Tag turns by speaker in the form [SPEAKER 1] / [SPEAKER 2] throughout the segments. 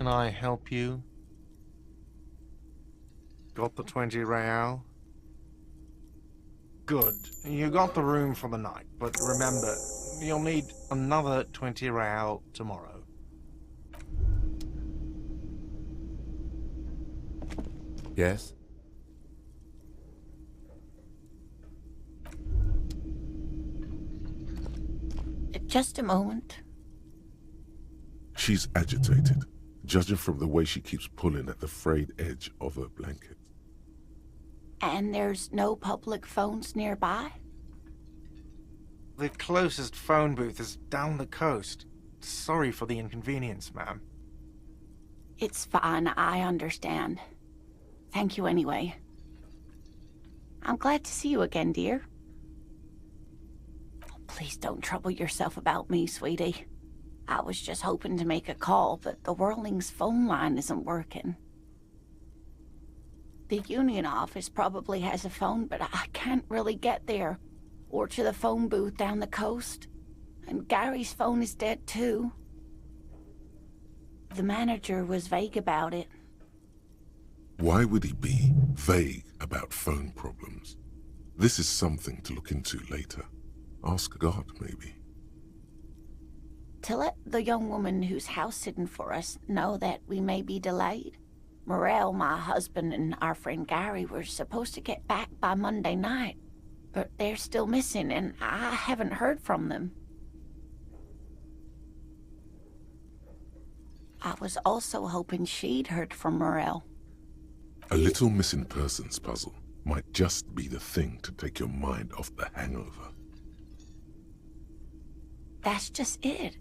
[SPEAKER 1] can I help you?
[SPEAKER 2] Got the 20 real? Good. You got the room for the night, but remember, you'll need another 20 real tomorrow.
[SPEAKER 3] Yes?
[SPEAKER 4] Just a moment.
[SPEAKER 5] She's agitated, judging from the way she keeps pulling at the frayed edge of her blanket.
[SPEAKER 4] And there's no public phones nearby?
[SPEAKER 2] The closest phone booth is down the coast. Sorry for the inconvenience, ma'am.
[SPEAKER 4] It's fine, I understand. Thank you anyway. I'm glad to see you again, dear. Please don't trouble yourself about me, sweetie. I was just hoping to make a call, but the Whirling's phone line isn't working. The union office probably has a phone, but I can't really get there, or to the phone booth down the coast. And Gary's phone is dead too. The manager was vague about it.
[SPEAKER 5] Why would he be vague about phone problems? This is something to look into later. Ask God, maybe.
[SPEAKER 4] To let the young woman who's house-sitting for us know that we may be delayed. Morel, my husband, and our friend Gary were supposed to get back by Monday night, but they're still missing, and I haven't heard from them. I was also hoping she'd heard from Morel.
[SPEAKER 5] A little missing persons puzzle might just be the thing to take your mind off the hangover.
[SPEAKER 4] That's just it.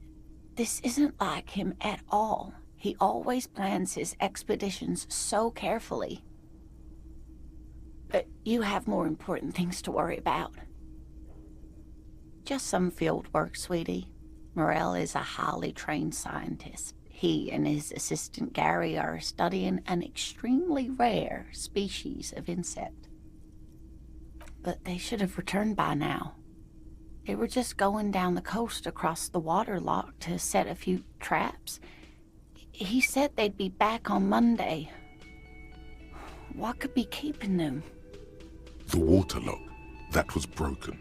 [SPEAKER 4] This isn't like him at all. He always plans his expeditions so carefully. But you have more important things to worry about. Just some field work, sweetie. Morel is a highly trained scientist. He and his assistant Gary are studying an extremely rare species of insect. But they should have returned by now. They were just going down the coast across the water lock to set a few traps. He said they'd be back on Monday. What could be keeping them?
[SPEAKER 5] The water lock. That was broken.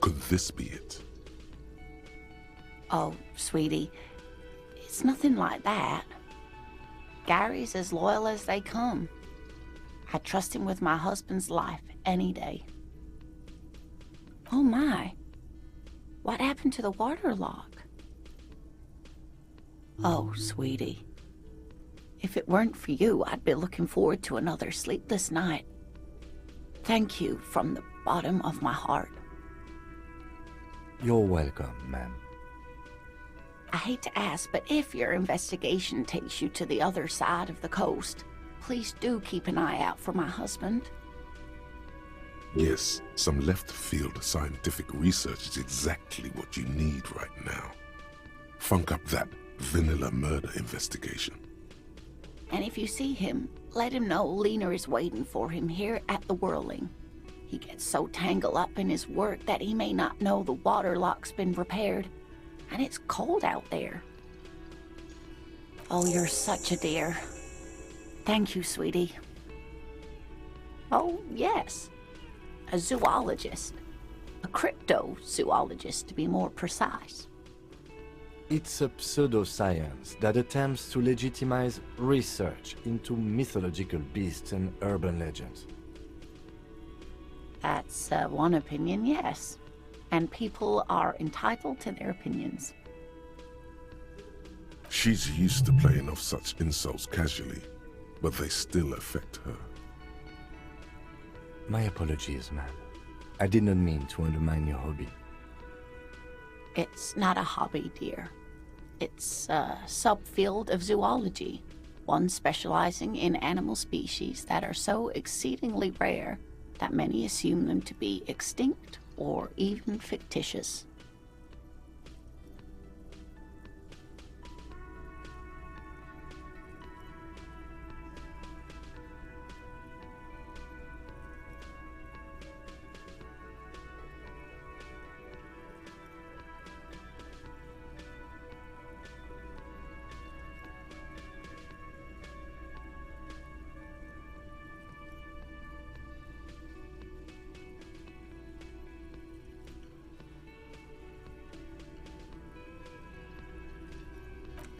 [SPEAKER 5] Could this be it?
[SPEAKER 4] Oh, sweetie, it's nothing like that. Gary's as loyal as they come. I trust him with my husband's life any day. Oh my. What happened to the water lock? Oh, sweetie. If it weren't for you, I'd be looking forward to another sleepless night. Thank you from the bottom of my heart.
[SPEAKER 3] You're welcome, ma'am.
[SPEAKER 4] I hate to ask, but if your investigation takes you to the other side of the coast, please do keep an eye out for my husband.
[SPEAKER 5] Yes, some left-field scientific research is exactly what you need right now. Funk up that vanilla murder investigation.
[SPEAKER 4] And if you see him, let him know Lena is waiting for him here at the Whirling. He gets so tangled up in his work that he may not know the water lock's been repaired, and it's cold out there. Oh, you're such a dear. Thank you, sweetie. Oh, yes. A zoologist. A cryptozoologist, to be more precise.
[SPEAKER 3] It's a pseudoscience that attempts to legitimize research into mythological beasts and urban legends.
[SPEAKER 4] That's one opinion, yes. And people are entitled to their opinions.
[SPEAKER 5] She's used to playing off such insults casually, but they still affect her.
[SPEAKER 3] My apologies, ma'am. I did not mean to undermine your hobby.
[SPEAKER 4] It's not a hobby, dear. It's a subfield of zoology, one specializing in animal species that are so exceedingly rare that many assume them to be extinct or even fictitious.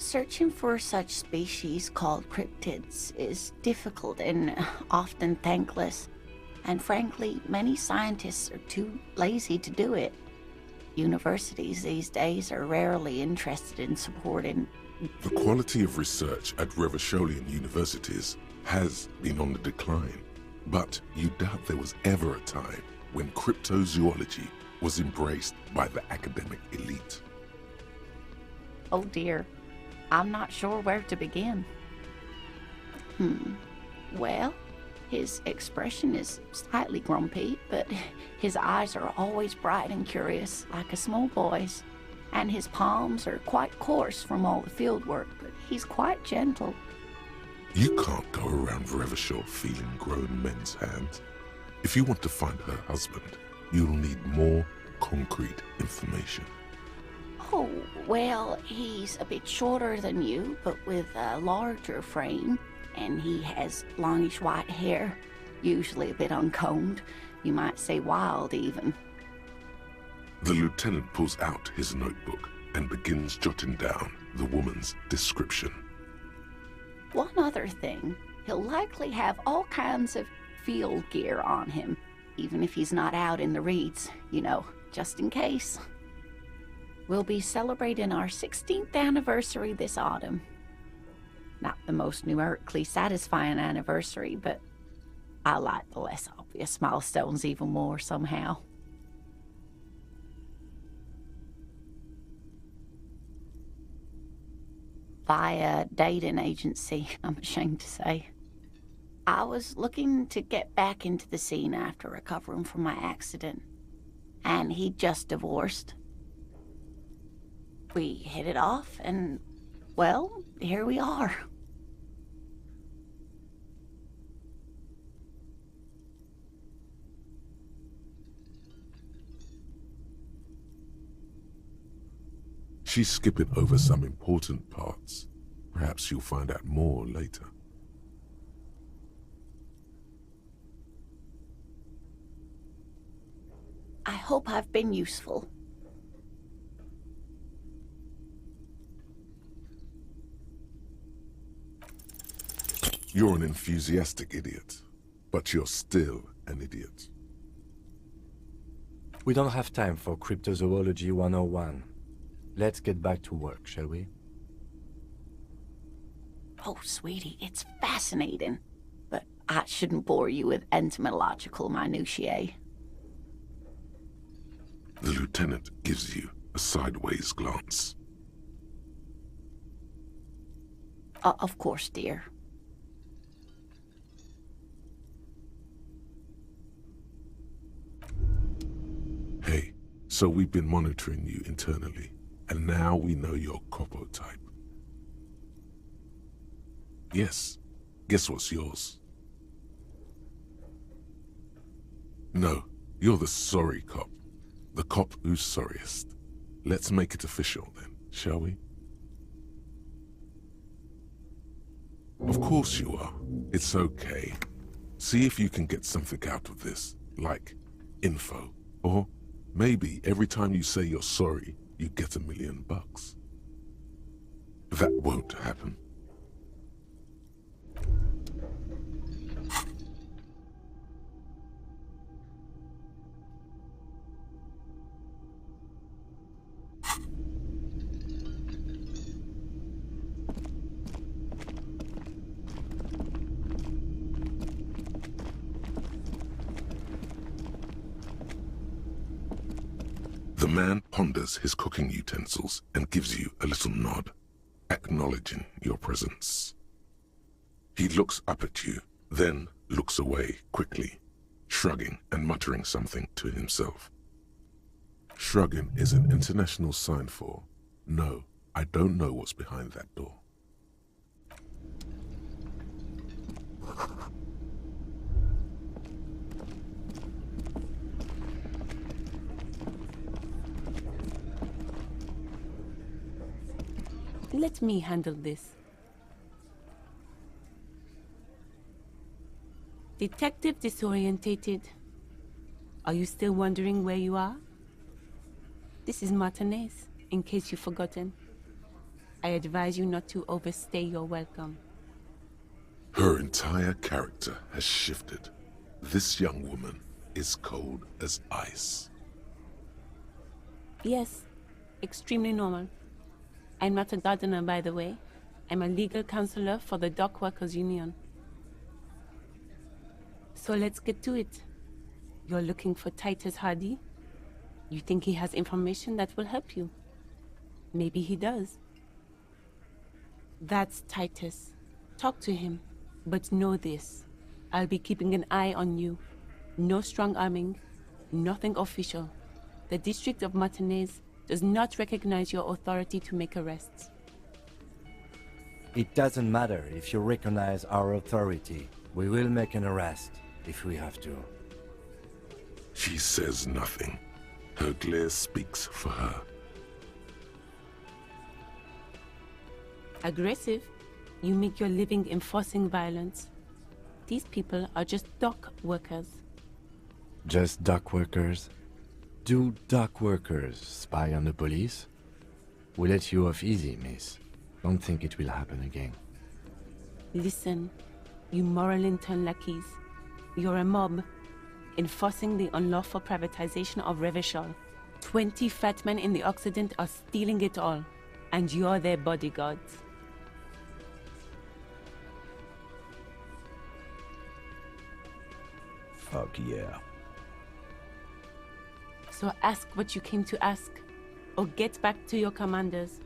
[SPEAKER 4] Searching for such species called cryptids is difficult and often thankless, and frankly, many scientists are too lazy to do it. Universities these days are rarely interested in supporting.
[SPEAKER 5] The quality of research at Revacholian universities has been on the decline, but you doubt there was ever a time when cryptozoology was embraced by the academic elite.
[SPEAKER 4] Oh dear, I'm not sure where to begin. Well, his expression is slightly grumpy, but his eyes are always bright and curious, like a small boy's. And his palms are quite coarse from all the field work, but he's quite gentle.
[SPEAKER 5] You can't go around Revachol feeling grown men's hands. If you want to find her husband, you'll need more concrete information.
[SPEAKER 4] Oh, well, he's a bit shorter than you, but with a larger frame, and he has longish white hair, usually a bit uncombed. You might say wild, even.
[SPEAKER 5] The lieutenant pulls out his notebook and begins jotting down the woman's description.
[SPEAKER 4] One other thing, he'll likely have all kinds of field gear on him, even if he's not out in the reeds, you know, just in case. We'll be celebrating our 16th anniversary this autumn. Not the most numerically satisfying anniversary, but I like the less obvious milestones even more somehow. Via dating agency, I'm ashamed to say. I was looking to get back into the scene after recovering from my accident, and he'd just divorced. We hit it off, and, well, here we are.
[SPEAKER 5] She's skipping over some important parts. Perhaps you'll find out more later.
[SPEAKER 4] I hope I've been useful.
[SPEAKER 5] You're an enthusiastic idiot, but you're still an idiot.
[SPEAKER 3] We don't have time for Cryptozoology 101. Let's get back to work, shall we?
[SPEAKER 4] Oh, sweetie, it's fascinating. But I shouldn't bore you with entomological minutiae.
[SPEAKER 5] The lieutenant gives you a sideways glance.
[SPEAKER 4] Of course, dear.
[SPEAKER 5] Hey, so we've been monitoring you internally, and now we know your Copo type. Yes, guess what's yours? No, you're the sorry cop. The cop who's sorriest. Let's make it official then, shall we? Of course you are. It's okay. See if you can get something out of this, like info, or maybe every time you say you're sorry, you get $1 million. That won't happen. The man ponders his cooking utensils and gives you a little nod, acknowledging your presence. He looks up at you, then looks away quickly, shrugging and muttering something to himself. Shrugging is an international sign for, no, I don't know what's behind that door.
[SPEAKER 1] Let me handle this. Detective disorientated. Are you still wondering where you are? This is Martinez, in case you've forgotten. I advise you not to overstay your welcome.
[SPEAKER 5] Her entire character has shifted. This young woman is cold as ice.
[SPEAKER 1] Yes, extremely normal. I'm not a gardener, by the way. I'm a legal counselor for the Dock Workers Union. So let's get to it. You're looking for Titus Hardy? You think he has information that will help you? Maybe he does. That's Titus. Talk to him. But know this. I'll be keeping an eye on you. No strong arming. Nothing official. The District of Martinez does not recognize your authority to make arrests.
[SPEAKER 3] It doesn't matter if you recognize our authority. We will make an arrest, if we have to.
[SPEAKER 5] She says nothing. Her glare speaks for her.
[SPEAKER 1] Aggressive? You make your living enforcing violence. These people are just dock workers.
[SPEAKER 3] Just dock workers? Do dock workers spy on the police? We let you off easy, miss. Don't think it will happen again.
[SPEAKER 1] Listen, you moral intern lackeys. You're a mob, enforcing the unlawful privatization of Revachol. 20 fat men in the Occident are stealing it all, and you're their bodyguards.
[SPEAKER 6] Fuck yeah.
[SPEAKER 1] So ask what you came to ask, or get back to your commanders.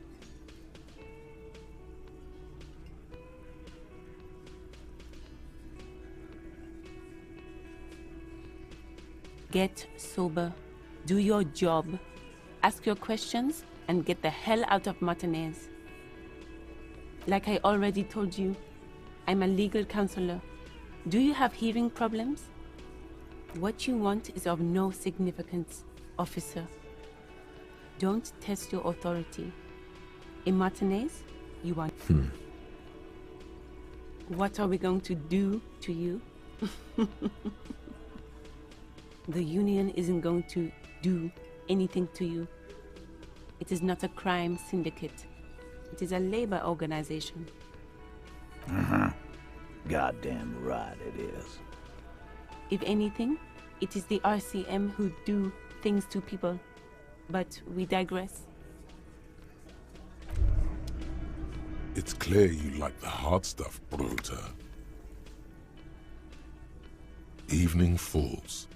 [SPEAKER 1] Get sober. Do your job. Ask your questions and get the hell out of Martinez. Like I already told you, I'm a legal counselor. Do you have hearing problems? What you want is of no significance, officer. Don't test your authority. In Martinez, you want... What are we going to do to you? The Union isn't going to do anything to you. It is not a crime syndicate. It is a labor organization.
[SPEAKER 6] Goddamn right it is.
[SPEAKER 1] If anything, it is the RCM who do things to people. But we digress.
[SPEAKER 5] It's clear you like the hard stuff, Bruder. Evening falls.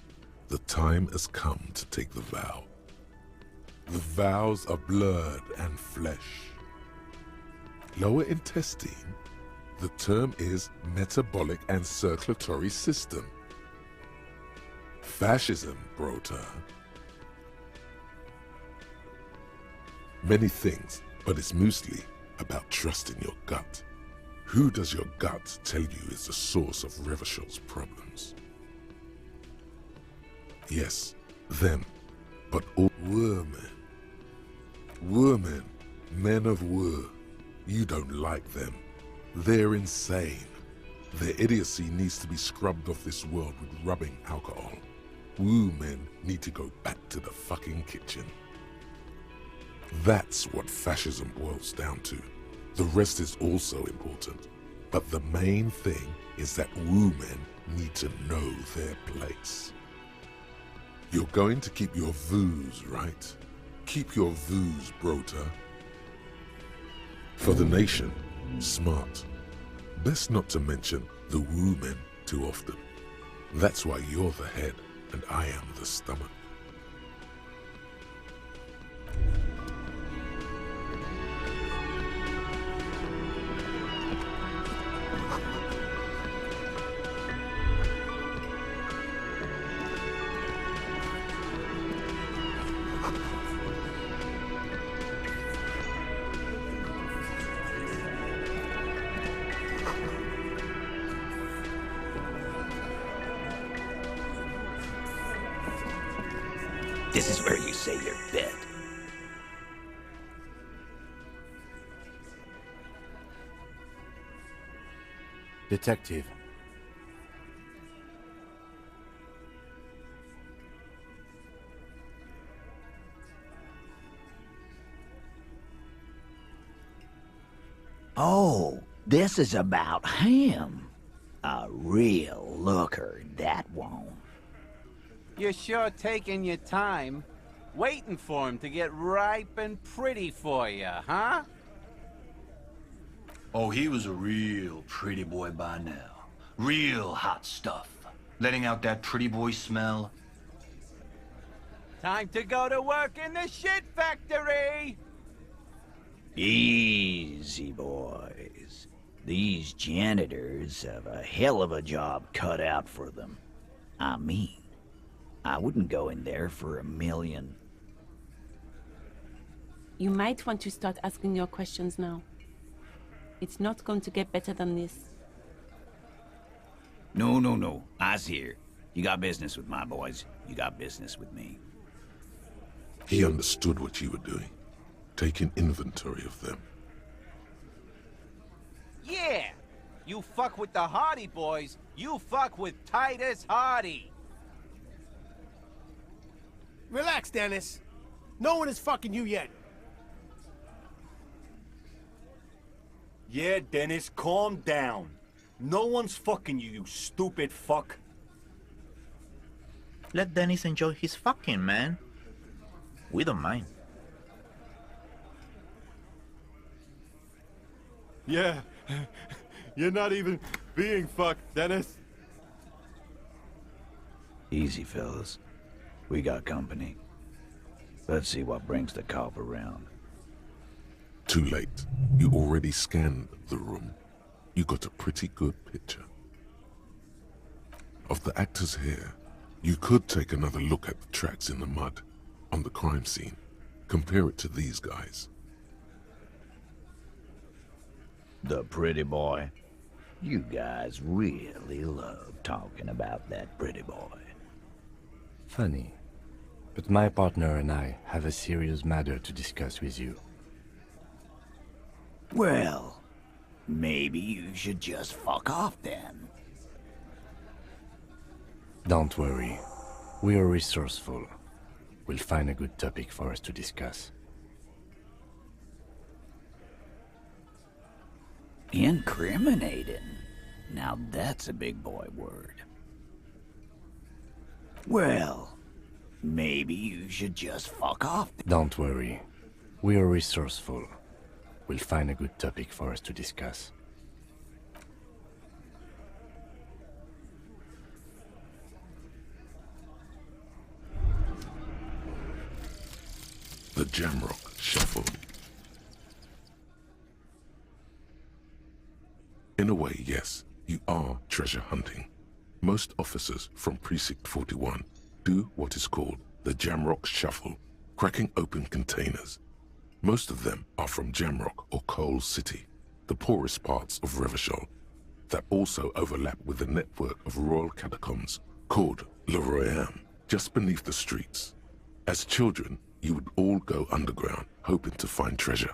[SPEAKER 5] The time has come to take the vow. The vows are blood and flesh. Lower intestine, the term is metabolic and circulatory system. Fascism, Brota. Many things, but it's mostly about trusting your gut. Who does your gut tell you is the source of Revachol's problems? Yes, them, but all women. Women, men of war. You don't like them. They're insane. Their idiocy needs to be scrubbed off this world with rubbing alcohol. Woo men need to go back to the fucking kitchen. That's what fascism boils down to. The rest is also important. But the main thing is that woo men need to know their place. You're going to keep your vooz, right? Keep your vooz, Brota. For the nation, smart. Best not to mention the woo men too often. That's why you're the head and I am the stomach.
[SPEAKER 6] This is where you say your bed.
[SPEAKER 3] Detective.
[SPEAKER 6] Oh, this is about him. A real looker, that won't.
[SPEAKER 7] You're sure taking your time, waiting for him to get ripe and pretty for you, huh?
[SPEAKER 8] Oh, he was a real pretty boy by now. Real hot stuff. Letting out that pretty boy smell.
[SPEAKER 7] Time to go to work in the shit factory!
[SPEAKER 6] Easy, boys. These janitors have a hell of a job cut out for them. I mean, I wouldn't go in there for $1 million.
[SPEAKER 1] You might want to start asking your questions now. It's not going to get better than this.
[SPEAKER 6] No. I's here. You got business with my boys. You got business with me.
[SPEAKER 5] He understood what you were doing, taking inventory of them.
[SPEAKER 7] Yeah! You fuck with the Hardy boys, you fuck with Titus Hardy!
[SPEAKER 9] Relax, Dennis. No one is fucking you yet.
[SPEAKER 10] Yeah, Dennis, calm down. No one's fucking you, you stupid fuck.
[SPEAKER 11] Let Dennis enjoy his fucking, man. We don't mind.
[SPEAKER 10] Yeah, you're not even being fucked, Dennis.
[SPEAKER 6] Easy, fellas. We got company. Let's see what brings the cop around.
[SPEAKER 5] Too late. You already scanned the room. You got a pretty good picture. Of the actors here, you could take another look at the tracks in the mud on the crime scene. Compare it to these guys.
[SPEAKER 6] The pretty boy. You guys really love talking about that pretty boy.
[SPEAKER 3] Funny. But my partner and I have a serious matter to discuss with you.
[SPEAKER 6] Well, maybe you should just fuck off then.
[SPEAKER 3] Don't worry. We are resourceful. We'll find a good topic for us to discuss.
[SPEAKER 6] Incriminating. Now that's a big boy word. Well, maybe you should just fuck off.
[SPEAKER 3] Don't worry. We are resourceful. We'll find a good topic for us to discuss.
[SPEAKER 5] The Jamrock Shuffle. In a way, yes, you are treasure hunting. Most officers from Precinct 41 do what is called the Jamrock Shuffle, cracking open containers. Most of them are from Jamrock or Coal City, the poorest parts of Revachol, that also overlap with the network of royal catacombs called Le Royaume, just beneath the streets. As children, you would all go underground, hoping to find treasure.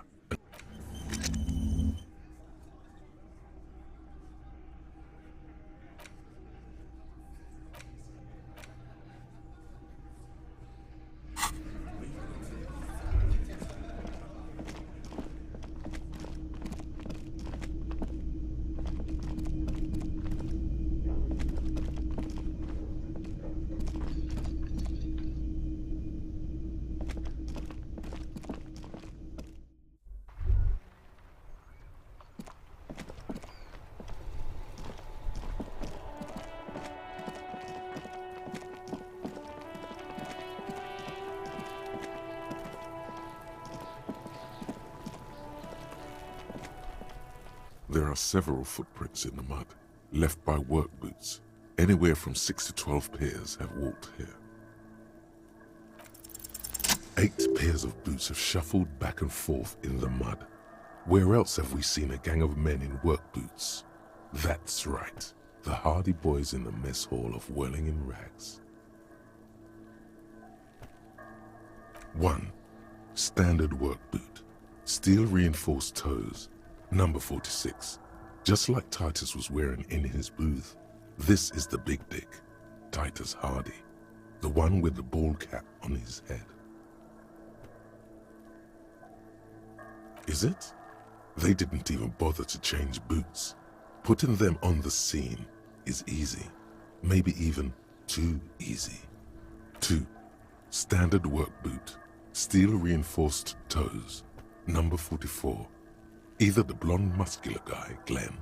[SPEAKER 5] There are several footprints in the mud, left by work boots. Anywhere from 6 to 12 pairs have walked here. 8 pairs of boots have shuffled back and forth in the mud. Where else have we seen a gang of men in work boots? That's right, the Hardy boys in the mess hall of whirling in rags. 1. Standard work boot. Steel reinforced toes. Number 46. Just like Titus was wearing in his booth, this is the big dick, Titus Hardy, the one with the bald cap on his head. Is it? They didn't even bother to change boots. Putting them on the scene is easy, maybe even too easy. 2. Standard work boot, steel reinforced toes, number 44. Either the blonde muscular guy, Glenn,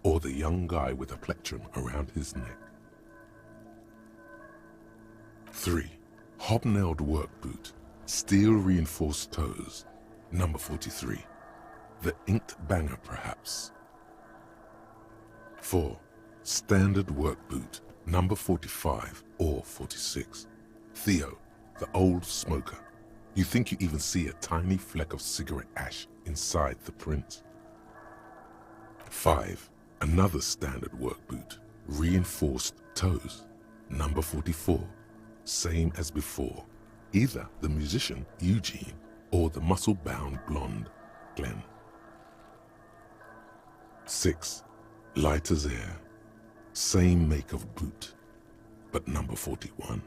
[SPEAKER 5] or the young guy with a plectrum around his neck. 3. Hobnailed work boot, steel reinforced toes, number 43. The inked banger, perhaps. 4. Standard work boot, number 45 or 46. Theo, the old smoker. You think you even see a tiny fleck of cigarette ash inside the print. 5. Another standard work boot, reinforced toes, number 44. Same as before. Either the musician, Eugene, or the muscle-bound blonde, Glenn. 6. Light as air. Same make of boot, but number 41.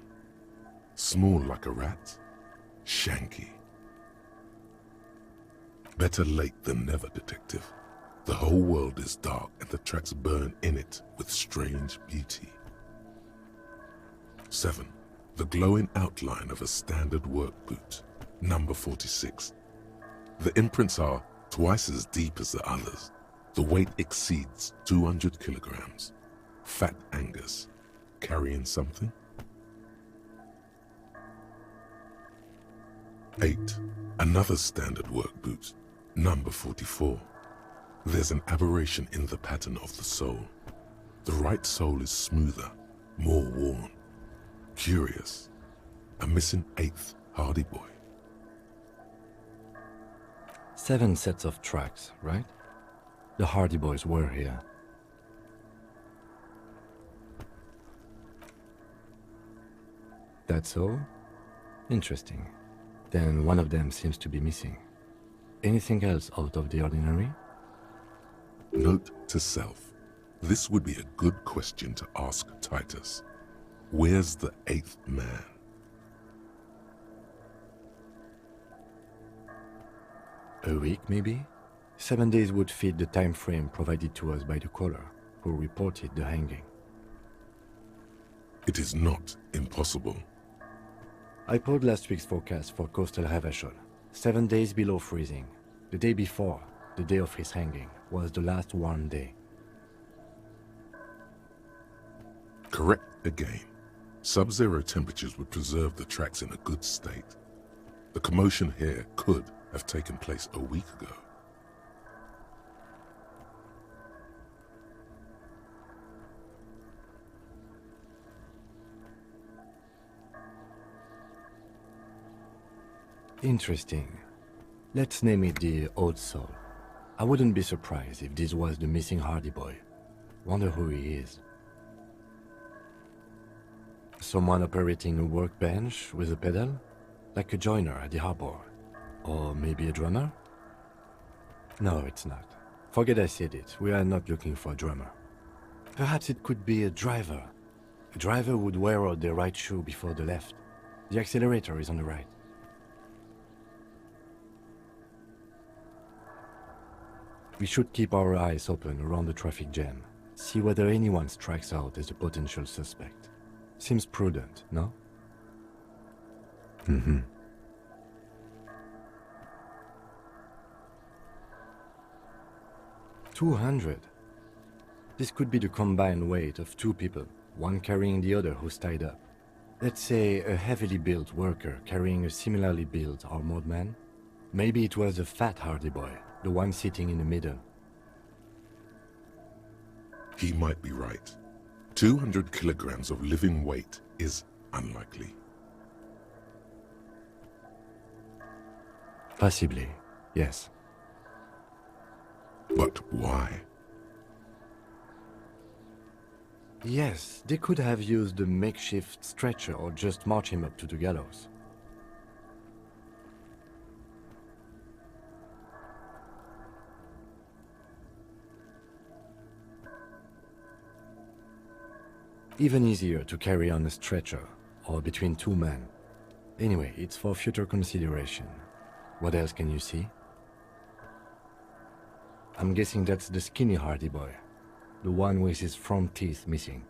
[SPEAKER 5] Small like a rat, shanky. Better late than never, detective. The whole world is dark and the tracks burn in it with strange beauty. 7. The glowing outline of a standard work boot, number 46. The imprints are twice as deep as the others. The weight exceeds 200 kilograms. Fat Angus, carrying something? 8. Another standard work boot, number 44. There's an aberration in the pattern of the sole. The right sole is smoother, more worn. Curious. A missing 8th Hardy Boy.
[SPEAKER 3] 7 sets of tracks, right? The Hardy Boys were here. That's all? Interesting. Then one of them seems to be missing. Anything else out of the ordinary?
[SPEAKER 5] Note to self. This would be a good question to ask Titus. Where's the 8th man?
[SPEAKER 3] A week, maybe? 7 days would fit the time frame provided to us by the caller, who reported the hanging.
[SPEAKER 5] It is not impossible.
[SPEAKER 3] I pulled last week's forecast for coastal Havashol. 7 days below freezing. The day before, the day of his hanging, was the last warm day.
[SPEAKER 5] Correct again. Sub-zero temperatures would preserve the tracks in a good state. The commotion here could have taken place a week ago.
[SPEAKER 3] Interesting. Let's name it the Old Soul. I wouldn't be surprised if this was the missing Hardy Boy. Wonder who he is. Someone operating a workbench with a pedal? Like a joiner at the harbor? Or maybe a drummer? No, it's not. Forget I said it. We are not looking for a drummer. Perhaps it could be a driver. A driver would wear out the right shoe before the left. The accelerator is on the right. We should keep our eyes open around the traffic jam. See whether anyone strikes out as a potential suspect. Seems prudent, no? Mm-hmm. $200. This could be the combined weight of 2 people, one carrying the other who's tied up. Let's say a heavily built worker carrying a similarly built armored man. Maybe it was a fat Hardy Boy, the one sitting in the middle.
[SPEAKER 5] He might be right. 200 kilograms of living weight is unlikely.
[SPEAKER 3] Possibly, yes.
[SPEAKER 5] But why?
[SPEAKER 3] Yes, they could have used a makeshift stretcher or just march him up to the gallows. Even easier to carry on a stretcher, or between 2 men. Anyway, it's for future consideration. What else can you see? I'm guessing that's the skinny Hardy boy. The one with his front teeth missing.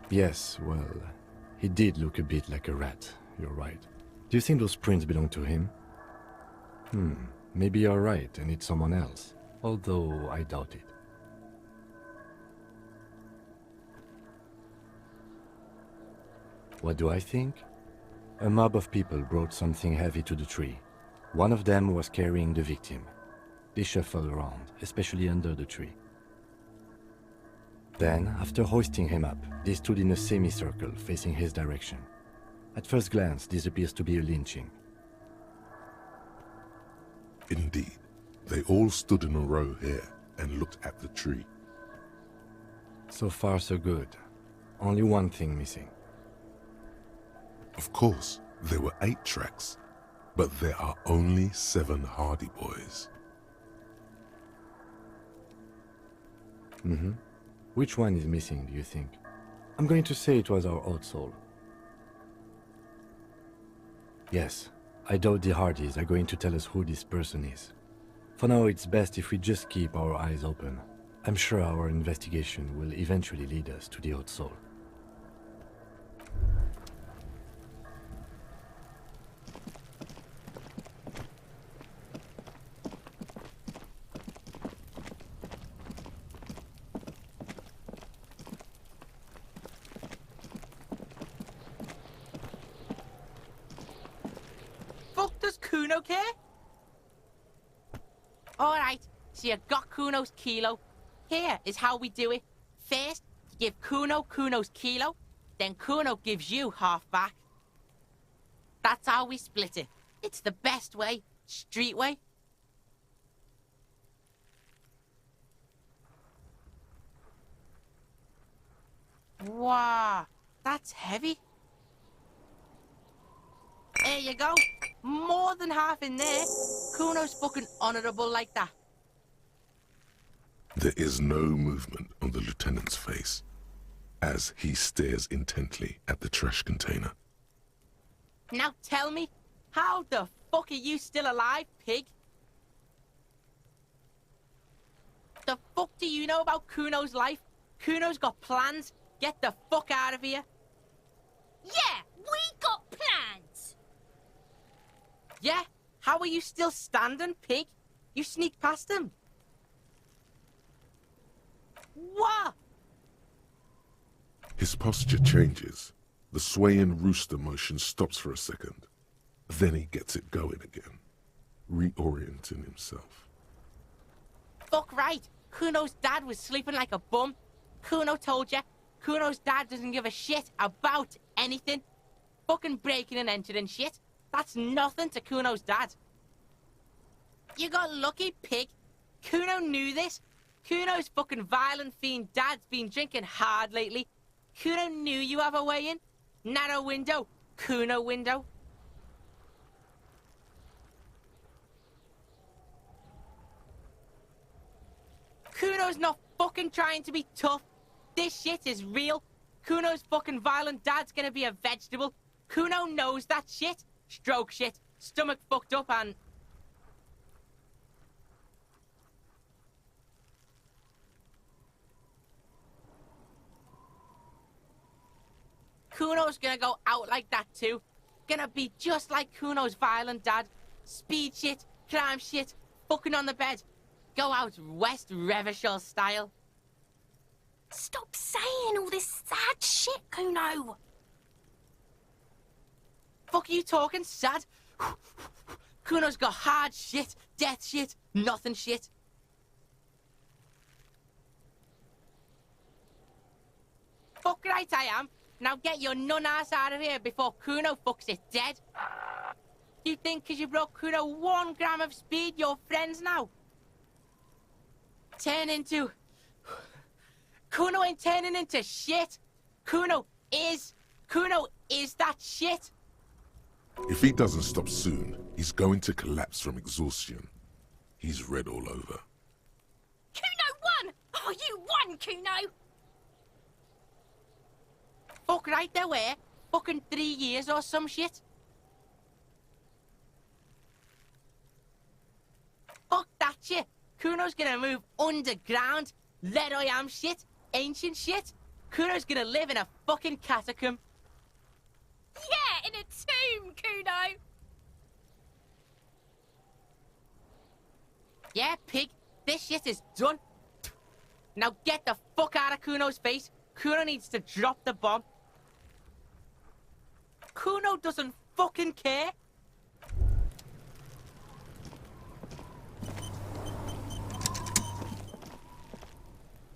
[SPEAKER 3] Yes, well, he did look a bit like a rat, you're right. Do you think those prints belong to him? Maybe you're right and it's someone else, although I doubt it. What do I think? A mob of people brought something heavy to the tree. One of them was carrying the victim. They shuffled around, especially under the tree. Then, after hoisting him up, they stood in a semicircle facing his direction. At first glance, this appears to be a lynching.
[SPEAKER 5] Indeed, they all stood in a row here and looked at the tree.
[SPEAKER 3] So far, so good. Only one thing missing.
[SPEAKER 5] Of course, there were 8 tracks, but there are only 7 Hardy Boys.
[SPEAKER 3] Which one is missing, do you think? I'm going to say it was our old soul. Yes, I doubt the Hardys are going to tell us who this person is. For now, it's best if we just keep our eyes open. I'm sure our investigation will eventually lead us to the old soul.
[SPEAKER 12] Does Kuno care? Alright, so you got Kuno's kilo. Here is how we do it. First, you give Kuno Kuno's kilo, then Kuno gives you half back. That's how we split it. It's the best way, street way. Wow, that's heavy. There you go. More than half in there. Kuno's fucking honourable like that.
[SPEAKER 5] There is no movement on the lieutenant's face as he stares intently at the trash container.
[SPEAKER 12] Now tell me, how the fuck are you still alive, pig? The fuck do you know about Kuno's life? Kuno's got plans. Get the fuck out of here.
[SPEAKER 13] Yeah, we got plans.
[SPEAKER 12] Yeah? How are you still standing, pig? You sneaked past him. What?
[SPEAKER 5] His posture changes. The swaying rooster motion stops for a second. Then he gets it going again, reorienting himself.
[SPEAKER 12] Fuck right. Kuno's dad was sleeping like a bum. Kuno told ya. Kuno's dad doesn't give a shit about anything. Fucking breaking and entering shit. That's nothing to Kuno's dad. You got lucky, pig. Kuno knew this. Kuno's fucking violent fiend dad's been drinking hard lately. Kuno knew you have a way in. Narrow window. Kuno window. Kuno's not fucking trying to be tough. This shit is real. Kuno's fucking violent dad's gonna be a vegetable. Kuno knows that shit. Stroke shit. Stomach fucked up and... Kuno's gonna go out like that too. Gonna be just like Kuno's violent dad. Speed shit, crime shit, fucking on the bed. Go out West Revachol style.
[SPEAKER 13] Stop saying all this sad shit, Kuno.
[SPEAKER 12] Fuck are you talking sad? Kuno's got hard shit, death shit, nothing shit. Fuck right I am. Now get your nun ass out of here before Kuno fucks it dead. You think 'cause you brought Kuno 1 gram of speed, you're friends now? Turn into... Kuno ain't turning into shit. Kuno is that shit.
[SPEAKER 5] If he doesn't stop soon, he's going to collapse from exhaustion. He's red all over.
[SPEAKER 13] Kuno won! Oh, you won, Kuno!
[SPEAKER 12] Fuck right there were. Fucking 3 years or some shit. Fuck that shit. Kuno's gonna move underground. Let I am shit. Ancient shit. Kuno's gonna live in a fucking catacomb.
[SPEAKER 13] Yeah, in a tomb, Kuno.
[SPEAKER 12] Yeah, pig. This shit is done. Now get the fuck out of Kuno's face. Kuno needs to drop the bomb. Kuno doesn't fucking care.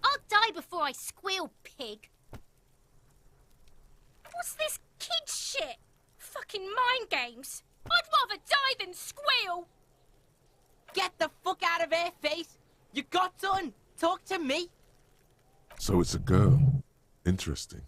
[SPEAKER 13] I'll die before I squeal, pig. What's this kid shit? Fucking mind games. I'd rather die than squeal.
[SPEAKER 12] Get the fuck out of her face. You got done. Talk to me.
[SPEAKER 5] So it's a girl. Interesting.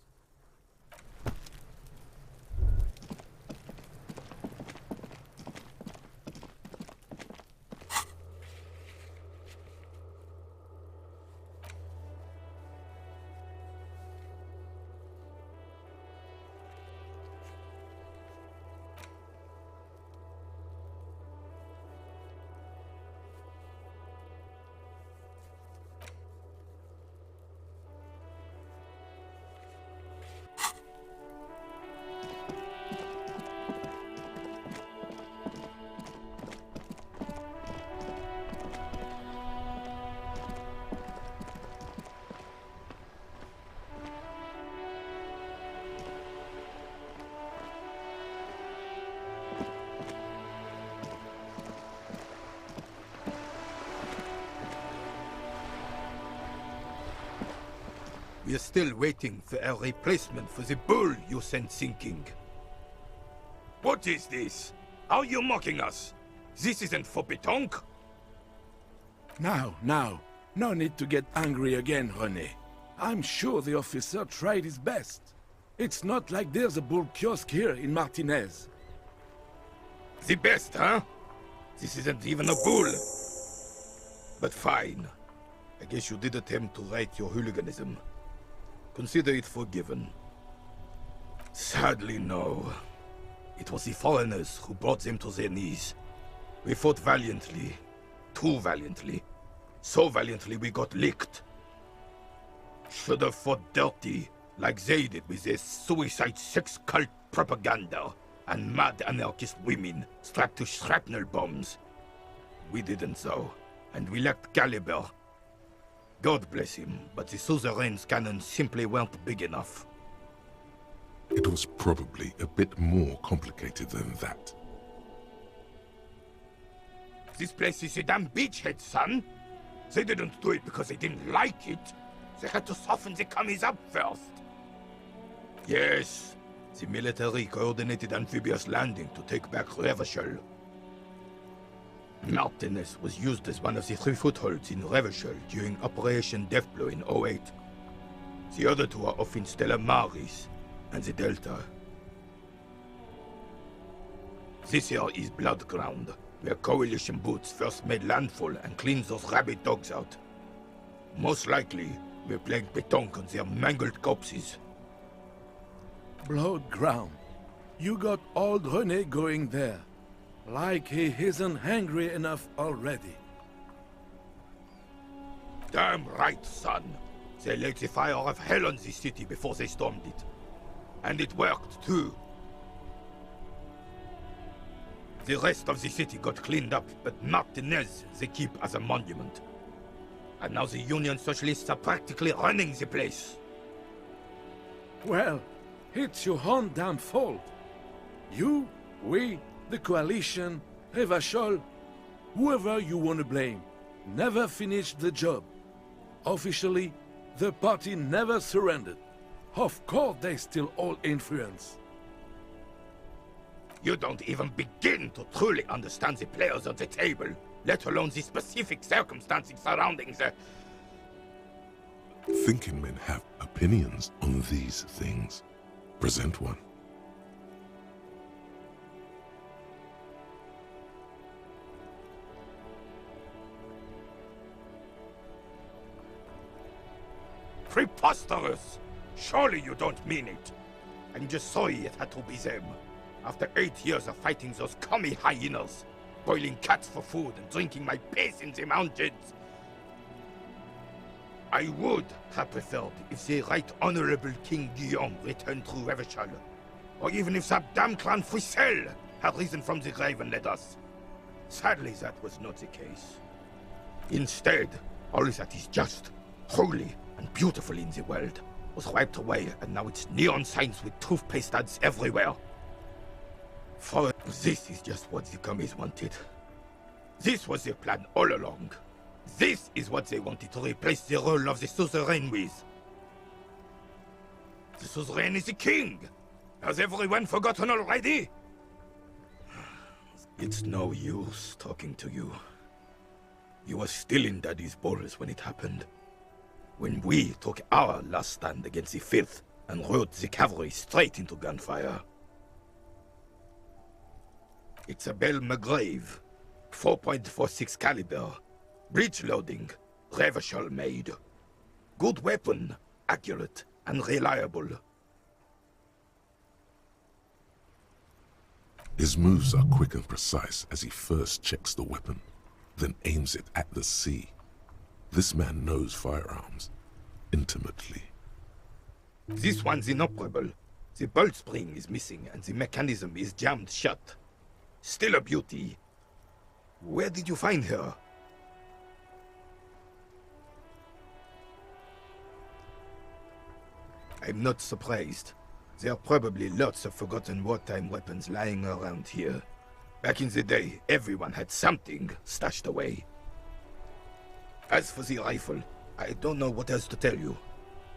[SPEAKER 14] We are still waiting for a replacement for the bull you sent sinking. What is this? Are you mocking us? This isn't for pétanque.
[SPEAKER 15] Now. No need to get angry again, René. I'm sure the officer tried his best. It's not like there's a bull kiosk here in Martinez.
[SPEAKER 14] The best, huh? This isn't even a bull. But fine. I guess you did attempt to right your hooliganism. Consider it forgiven. Sadly, no. It was the foreigners who brought them to their knees. We fought valiantly. Too valiantly. So valiantly we got licked. Should have fought dirty, like they did with their suicide sex cult propaganda and mad anarchist women strapped to shrapnel bombs. We didn't though, and we lacked caliber. God bless him, but the suzerain's cannons simply weren't big enough.
[SPEAKER 5] It was probably a bit more complicated than that.
[SPEAKER 14] This place is a damn beachhead, son. They didn't do it because they didn't like it. They had to soften the commies up first. Yes, the military coordinated amphibious landing to take back Revachol. Martinez was used as one of the 3 footholds in Revachol during Operation Deathblow in 08. The other 2 are off in Stella Maris and the Delta. This here is Blood Ground, where Coalition boots first made landfall and cleaned those rabid dogs out. Most likely, we're playing pétanque on their mangled corpses.
[SPEAKER 15] Blood Ground. You got old René going there. Like he isn't hungry enough already.
[SPEAKER 14] Damn right, son. They laid the fire of hell on this city before they stormed it. And it worked, too. The rest of the city got cleaned up, but Martinez they keep as a monument. And now the Union Socialists are practically running the place.
[SPEAKER 15] Well, it's your own damn fault. You, we, the Coalition, Revachol, whoever you want to blame, never finished the job. Officially, the party never surrendered. Of course they still hold influence.
[SPEAKER 14] You don't even begin to truly understand the players on the table, let alone the specific circumstances surrounding the...
[SPEAKER 5] Thinking men have opinions on these things. Present one.
[SPEAKER 14] Preposterous! Surely you don't mean it. I'm just sorry it had to be them. After 8 years of fighting those commie hyenas, boiling cats for food and drinking my piss in the mountains. I would have preferred if the Right Honorable King Guillaume returned through Revachol, or even if that damn clan Frisel had risen from the grave and led us. Sadly, that was not the case. Instead, all that is just, holy, and beautiful in the world was wiped away, and now it's neon signs with toothpaste ads everywhere. For this is just what the commies wanted. This was their plan all along. This is what they wanted to replace the role of the suzerain with. The suzerain is the king! Has everyone forgotten already? It's no use talking to you. You were still in Daddy's balls when it happened. When we took our last stand against the Fifth and rode the cavalry straight into gunfire. It's a Bell McGrave, 4.46 caliber, breech loading, Revachol made. Good weapon, accurate and reliable.
[SPEAKER 5] His moves are quick and precise as he first checks the weapon, then aims it at the sea. This man knows firearms intimately.
[SPEAKER 14] This one's inoperable. The bolt spring is missing and the mechanism is jammed shut. Still a beauty. Where did you find her? I'm not surprised. There are probably lots of forgotten wartime weapons lying around here. Back in the day, everyone had something stashed away. As for the rifle, I don't know what else to tell you.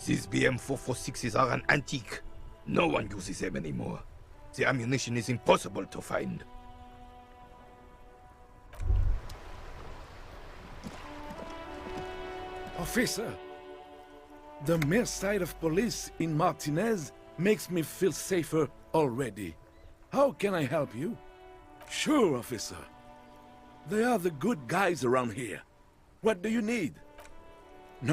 [SPEAKER 14] These BM-446s are an antique. No one uses them anymore. The ammunition is impossible to find.
[SPEAKER 15] Officer, the mere sight of police in Martinez makes me feel safer already. How can I help you? Sure, officer. They are the good guys around here. What do you need? No.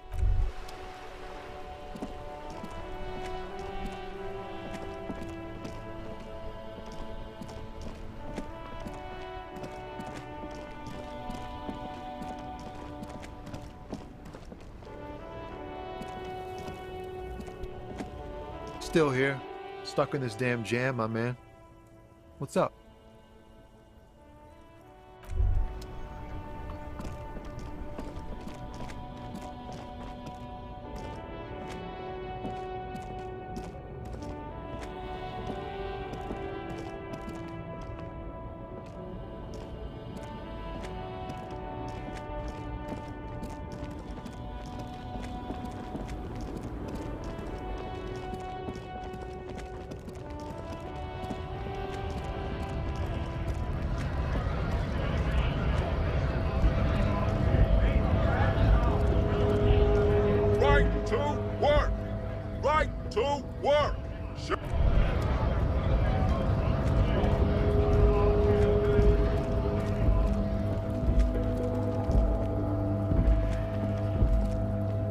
[SPEAKER 16] Still here, stuck in this damn jam, my man. What's up?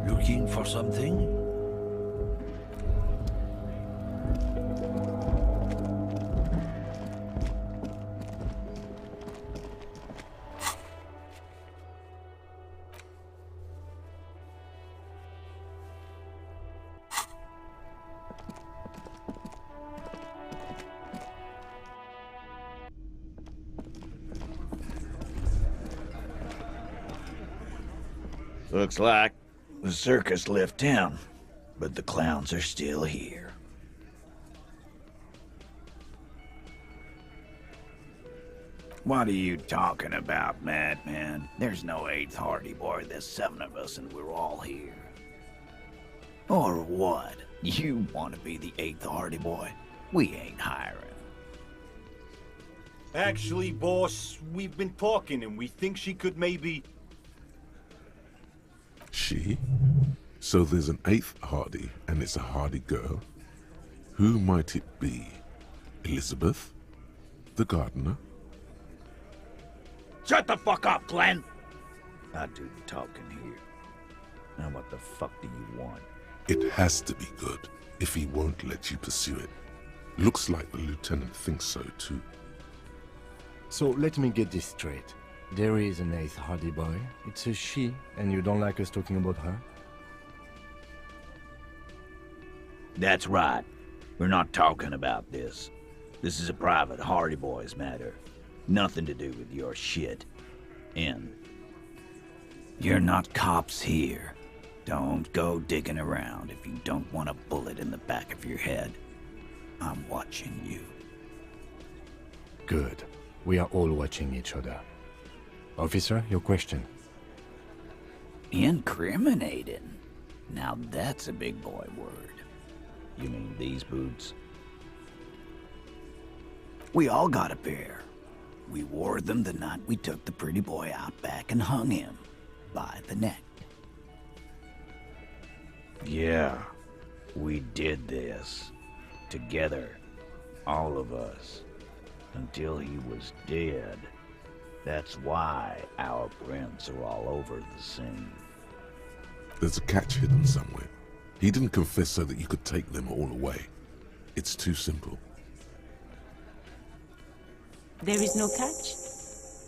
[SPEAKER 6] Looking for something? Looks like the circus left town, but the clowns are still here. What are you talking about, madman? There's no 8th Hardy Boy, there's 7 of us and we're all here. Or what? You want to be the 8th Hardy Boy? We ain't hiring.
[SPEAKER 10] Actually, boss, we've been talking and we think she could maybe...
[SPEAKER 5] She? So there's an 8th Hardy, and it's a Hardy girl? Who might it be? Elizabeth? The gardener?
[SPEAKER 6] Shut the fuck up, Glenn! I do the talking here. Now what the fuck do you want?
[SPEAKER 5] It has to be good, if he won't let you pursue it. Looks like the lieutenant thinks so too.
[SPEAKER 3] So let me get this straight. There is an 8th Hardy boy. It's a she, and you don't like us talking about her?
[SPEAKER 6] That's right. We're not talking about this. This is a private Hardy Boys matter. Nothing to do with your shit. And you're not cops here. Don't go digging around if you don't want a bullet in the back of your head. I'm watching you.
[SPEAKER 3] Good. We are all watching each other. Officer, your question.
[SPEAKER 6] Incriminating? Now that's a big boy word. You mean these boots? We all got a pair. We wore them the night we took the pretty boy out back and hung him by the neck. Yeah, we did this. Together. All of us. Until he was dead. That's why our prints are all over the scene.
[SPEAKER 5] There's a catch hidden somewhere. He didn't confess so that you could take them all away. It's too simple.
[SPEAKER 1] There is no catch.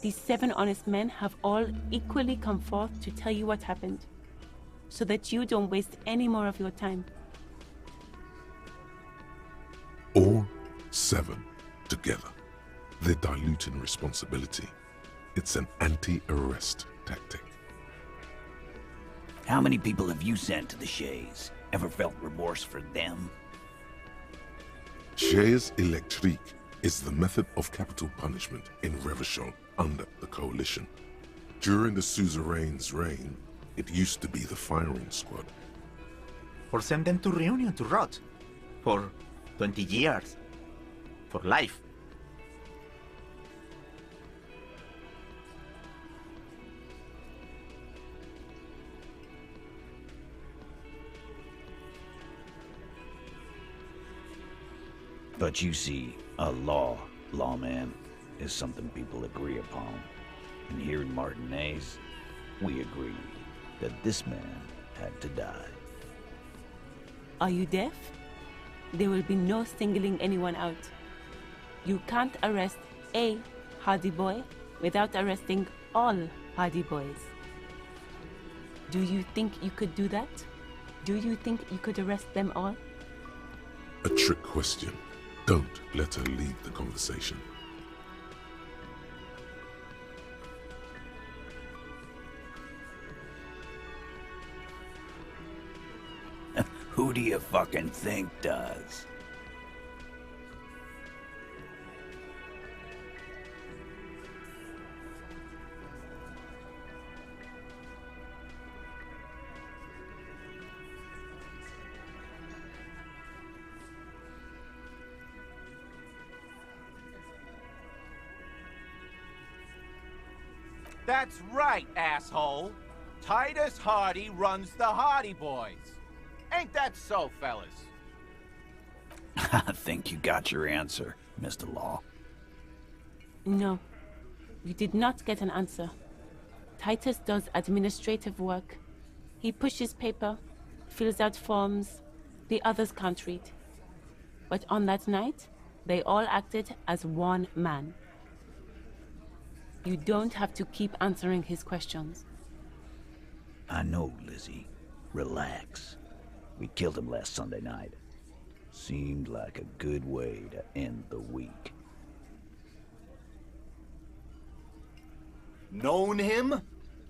[SPEAKER 1] These 7 honest men have all equally come forth to tell you what happened, so that you don't waste any more of your time.
[SPEAKER 5] All 7 together. They're diluting responsibility. It's an anti-arrest tactic.
[SPEAKER 6] How many people have you sent to the Shays? Ever felt remorse for them?
[SPEAKER 5] Chaise électrique is the method of capital punishment in Revachol under the Coalition. During the suzerain's reign, it used to be the firing squad.
[SPEAKER 11] Or send them to Reunion to rot. For 20 years. For life.
[SPEAKER 6] But you see, a lawman, is something people agree upon. And here in Martinez, we agree that this man had to die.
[SPEAKER 1] Are you deaf? There will be no singling anyone out. You can't arrest a Hardy boy without arresting all Hardy boys. Do you think you could do that? Do you think you could arrest them all?
[SPEAKER 5] A trick question. Don't let her lead the conversation.
[SPEAKER 6] Who do you fucking think does?
[SPEAKER 7] That's right, asshole. Titus Hardy runs the Hardy Boys. Ain't that so, fellas?
[SPEAKER 6] I think you got your answer, Mr. Law.
[SPEAKER 1] No, you did not get an answer. Titus does administrative work. He pushes paper, fills out forms. The others can't read. But on that night, they all acted as one man. You don't have to keep answering his questions.
[SPEAKER 6] I know, Lizzie. Relax. We killed him last Sunday night. Seemed like a good way to end the week.
[SPEAKER 10] Known him?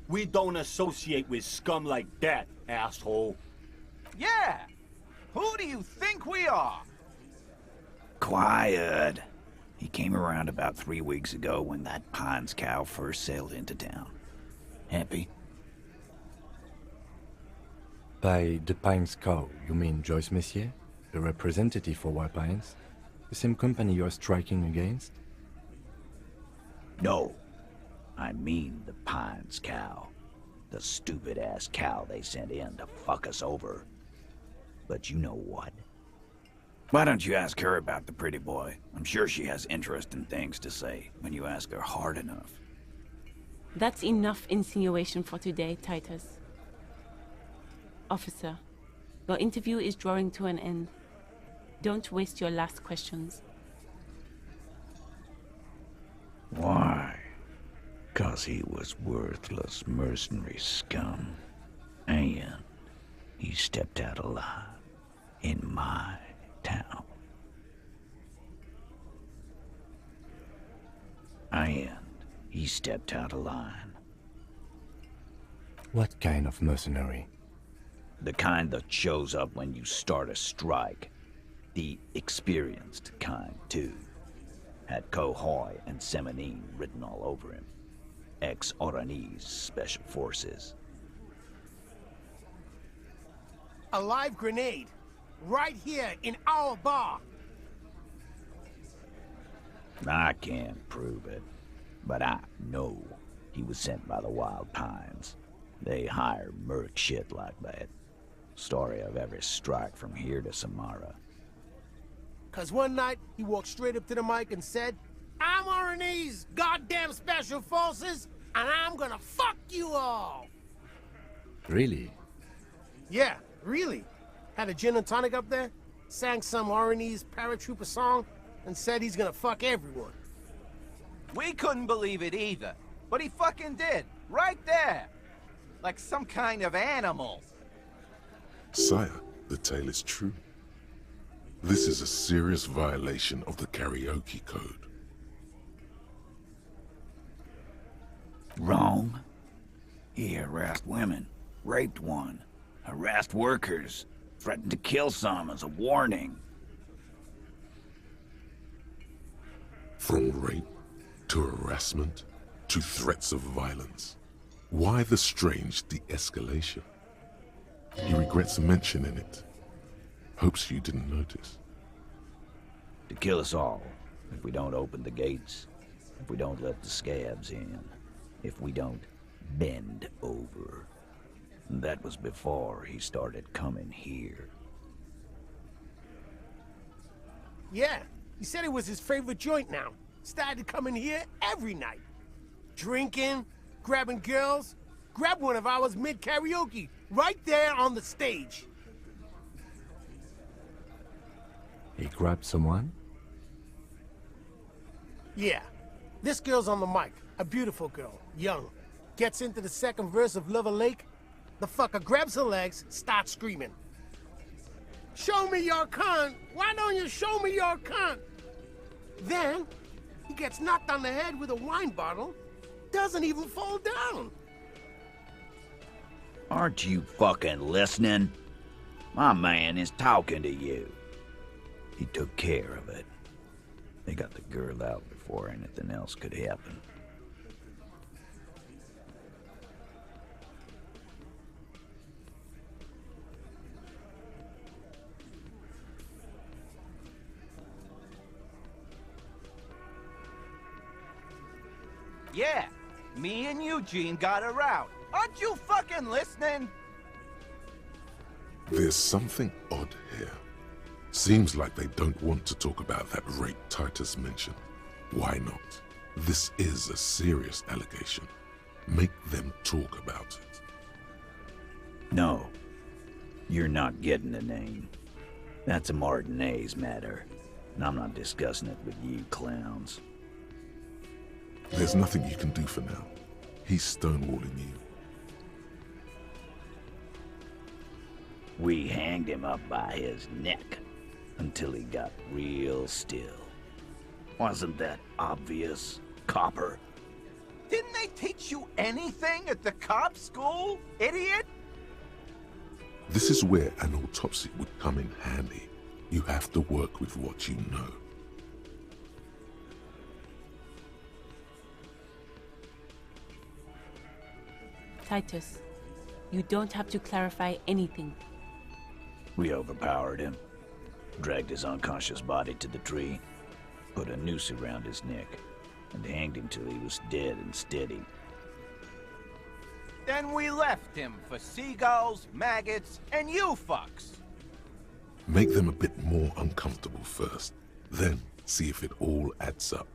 [SPEAKER 10] We don't associate with scum like that, asshole.
[SPEAKER 7] Yeah! Who do you think we are?
[SPEAKER 6] Quiet. He came around about 3 weeks ago when that Pines cow first sailed into town. Happy?
[SPEAKER 3] By the Pines cow, you mean Joyce Messier, the representative for White Pines? The same company you're striking against?
[SPEAKER 6] No. I mean the Pines cow. The stupid-ass cow they sent in to fuck us over. But you know what? Why don't you ask her about the pretty boy? I'm sure she has interesting things to say when you ask her hard enough.
[SPEAKER 1] That's enough insinuation for today, Titus. Officer, your interview is drawing to an end. Don't waste your last questions.
[SPEAKER 6] Why? 'Cause he was worthless mercenary scum. And he stepped out alive in my town. And he stepped out of line.
[SPEAKER 3] What kind of mercenary?
[SPEAKER 6] The kind that shows up when you start a strike. The experienced kind, too. Had Kohoy and Semenine written all over him. Ex-Oranese Special Forces.
[SPEAKER 9] A live grenade. Right here in our bar.
[SPEAKER 6] I can't prove it, but I know he was sent by the Wild Pines. They hire merc shit like that. Story of every strike from here to Samara.
[SPEAKER 9] 'Cause one night, he walked straight up to the mic and said, "I'm Oranese goddamn Special Forces, and I'm gonna fuck you all!"
[SPEAKER 3] Really?
[SPEAKER 9] Yeah, really. Had a gin and tonic up there, sang some Oranese paratrooper song, and said he's gonna fuck everyone.
[SPEAKER 7] We couldn't believe it either, but he fucking did, right there. Like some kind of animal.
[SPEAKER 5] Sire, the tale is true. This is a serious violation of the karaoke code.
[SPEAKER 6] Wrong. He harassed women, raped one, harassed workers, threatened to kill some as a warning.
[SPEAKER 5] From rape to harassment to threats of violence. Why the strange de-escalation? He regrets mentioning it. Hopes you didn't notice.
[SPEAKER 6] To kill us all, if we don't open the gates, if we don't let the scabs in, if we don't bend over. That was before he started coming here.
[SPEAKER 9] Yeah, he said it was his favorite joint now. Started coming here every night. Drinking, grabbing girls. Grabbed one of ours mid-karaoke, right there on the stage.
[SPEAKER 3] He grabbed someone?
[SPEAKER 9] Yeah. This girl's on the mic. A beautiful girl. Young. Gets into the second verse of Lover Lake. The fucker grabs her legs, starts screaming. "Show me your cunt! Why don't you show me your cunt?" Then, he gets knocked on the head with a wine bottle. Doesn't even fall down.
[SPEAKER 6] Aren't you fucking listening? My man is talking to you. He took care of it. They got the girl out before anything else could happen.
[SPEAKER 7] Yeah, me and Eugene got her out. Aren't you fucking listening?
[SPEAKER 5] There's something odd here. Seems like they don't want to talk about that rape Titus mentioned. Why not? This is a serious allegation. Make them talk about it.
[SPEAKER 6] No. You're not getting the name. That's a Martinez matter. And I'm not discussing it with you clowns.
[SPEAKER 5] There's nothing you can do for now. He's stonewalling you.
[SPEAKER 6] We hanged him up by his neck until he got real still. Wasn't that obvious, Copper?
[SPEAKER 7] Didn't they teach you anything at the cop school, idiot?
[SPEAKER 5] This is where an autopsy would come in handy. You have to work with what you know.
[SPEAKER 1] Titus, you don't have to clarify anything.
[SPEAKER 6] We overpowered him, dragged his unconscious body to the tree, put a noose around his neck, and hanged him till he was dead and steady.
[SPEAKER 7] Then we left him for seagulls, maggots, and you fucks.
[SPEAKER 5] Make them a bit more uncomfortable first, then see if it all adds up.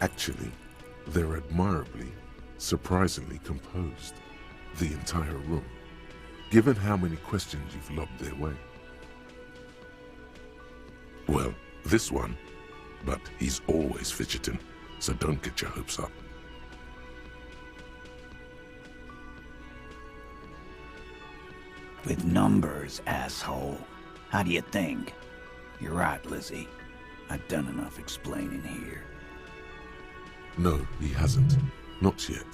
[SPEAKER 5] Actually, they're admirably, surprisingly composed. The entire room, given how many questions you've lobbed their way. Well, this one, but he's always fidgeting, so don't get your hopes up.
[SPEAKER 6] With numbers, asshole. How do you think? You're right, Lizzie. I've done enough explaining here.
[SPEAKER 5] No, he hasn't. Not yet.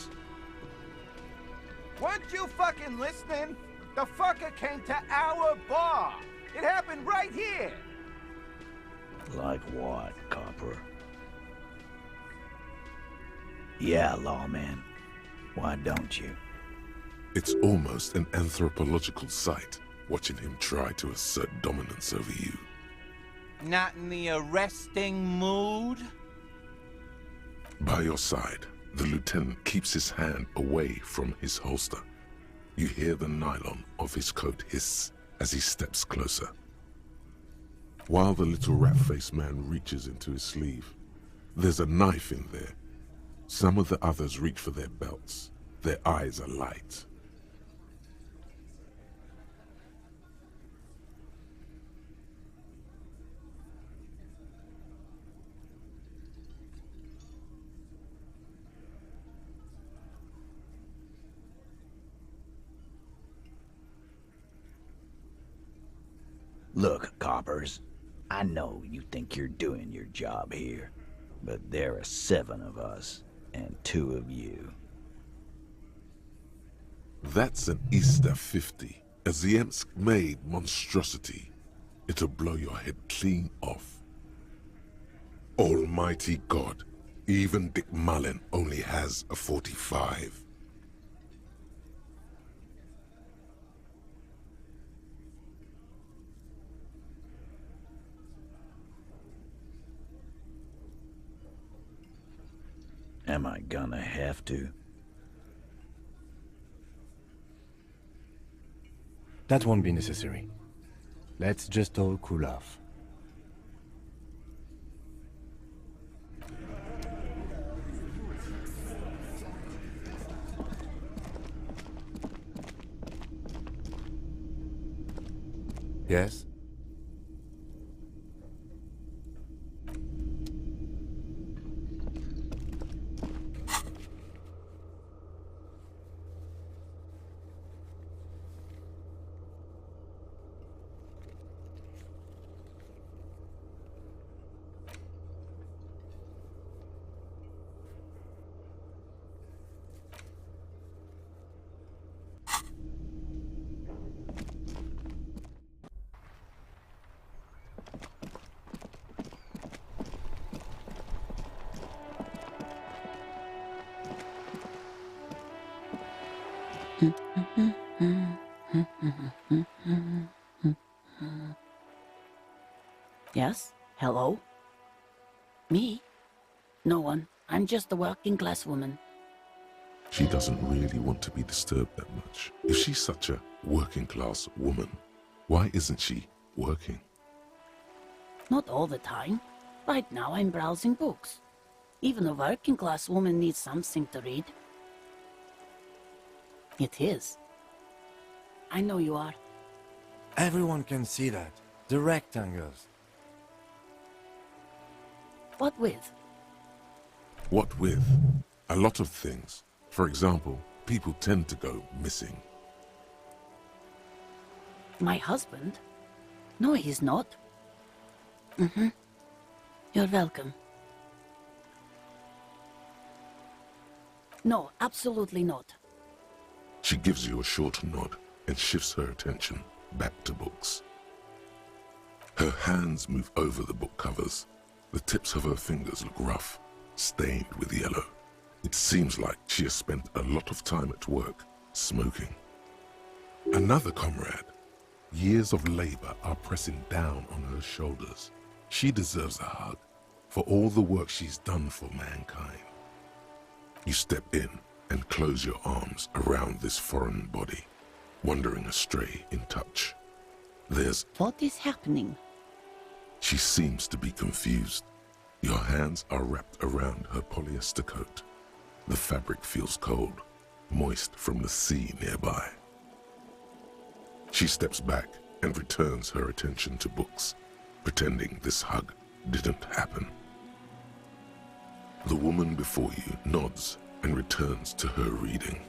[SPEAKER 7] Weren't you fucking listening? The fucker came to our bar. It happened right here.
[SPEAKER 6] Like what, Copper? Yeah, lawman. Why don't you?
[SPEAKER 5] It's almost an anthropological sight, watching him try to assert dominance over you.
[SPEAKER 7] Not in the arresting mood?
[SPEAKER 5] By your side, the lieutenant keeps his hand away from his holster. You hear the nylon of his coat hiss as he steps closer. While the little rat-faced man reaches into his sleeve, there's a knife in there. Some of the others reach for their belts. Their eyes are light.
[SPEAKER 6] Look, coppers, I know you think you're doing your job here, but there are 7 of us and 2 of you.
[SPEAKER 5] That's an Easter 50, a Ziemsk-made monstrosity. It'll blow your head clean off. Almighty God, even Dick Mullen only has a 45.
[SPEAKER 6] Am I gonna have to?
[SPEAKER 3] That won't be necessary. Let's just all cool off. Yes?
[SPEAKER 4] Yes? Hello? Me? No one. I'm just a working-class woman.
[SPEAKER 5] She doesn't really want to be disturbed that much. If she's such a working-class woman, why isn't she working?
[SPEAKER 4] Not all the time. Right now I'm browsing books. Even a working-class woman needs something to read. It is. I know you are.
[SPEAKER 3] Everyone can see that. The rectangles.
[SPEAKER 4] What with?
[SPEAKER 5] What with? A lot of things. For example, people tend to go missing.
[SPEAKER 4] My husband? No, he's not. You're welcome. No, absolutely not.
[SPEAKER 5] She gives you a short nod and shifts her attention back to books. Her hands move over the book covers. The tips of her fingers look rough, stained with yellow. It seems like she has spent a lot of time at work, smoking. Another comrade. Years of labor are pressing down on her shoulders. She deserves a hug for all the work she's done for mankind. You step in and close your arms around this foreign body, wandering astray in touch. There's...
[SPEAKER 4] What is happening?
[SPEAKER 5] She seems to be confused. Your hands are wrapped around her polyester coat. The fabric feels cold, moist from the sea nearby. She steps back and returns her attention to books, pretending this hug didn't happen. The woman before you nods and returns to her reading.